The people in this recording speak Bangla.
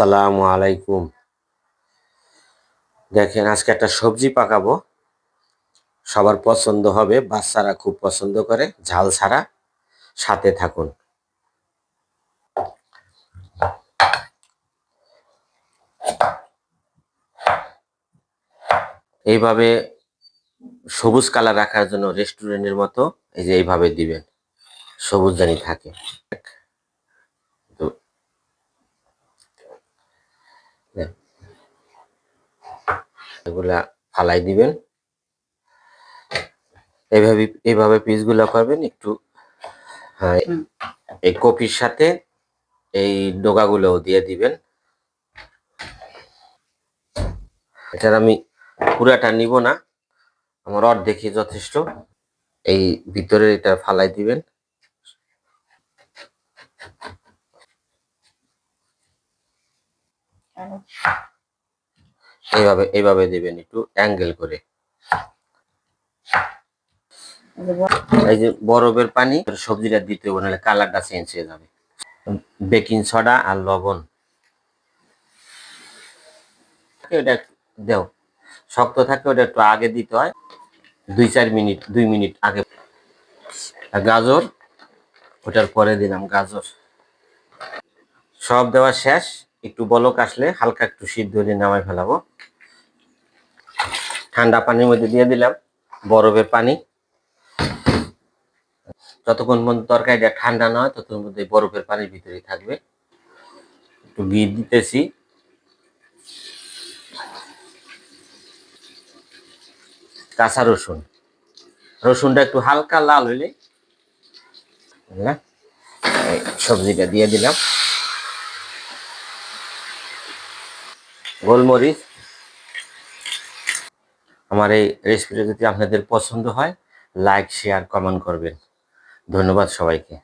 আসসালামু আলাইকুম। দেখেন আজকে একটা সবজি পাকাবো, সবার পছন্দ হবে, বাচ্চারা খুব পছন্দ করে, ঝাল ছাড়া। সাথে থাকুন। এইভাবে সবুজ কালার রাখার জন্য রেস্টুরেন্টের মতো এই যে এইভাবে দিবেন, সবুজ জানি থাকে। তো এগুলা ফালাই দিবেন। এইভাবে এইভাবে পিসগুলো করবেন একটু। হ্যাঁ, এই কপির সাথে এই ডোকাগুলোও দিয়ে দিবেন। এটার আমি পুরাটা নিব না, আমার অর্ধেকই যথেষ্ট। এই ভিতরে এটা ফালাই দিবেন। এইভাবে এইভাবে দিবেন একটু অ্যাঙ্গেল করে। এই যে বরফের পানি সবজিটা দিতে হবে, নাহলে কালারটা চেঞ্জ হয়ে যাবে। বেকিং সোডা আর লবণ ওটা দেও, শক্ত থাকে ওটা একটু আগে দিতে হয়, 2-4 মিনিট 2 মিনিট আগে। আর গাজর ওটার পরে দিলাম গাজর। সব দেওয়া শেষ, একটু বলক আসলে হালকা একটু সিদ্ধ দিয়ে নামাই ফেলাবো। ঠান্ডা পানির মধ্যে দিয়ে দিলাম বরফের পানি। যতক্ষণ পর্যন্ত তরকারিটা ঠান্ডা না হয় ততক্ষণ মধ্যে বরফের পানির ভিতরেই থাকবে। একটু ঘি দিতেছি। কাঁচা রসুন, রসুনটা একটু হালকা লাল হইলে সবজিটা দিয়ে দিলাম। গোলমরিচ। আমার এই রেসিপিটা যদি আপনাদের পছন্দ হয়, লাইক শেয়ার কমেন্ট করবেন। ধন্যবাদ সবাইকে।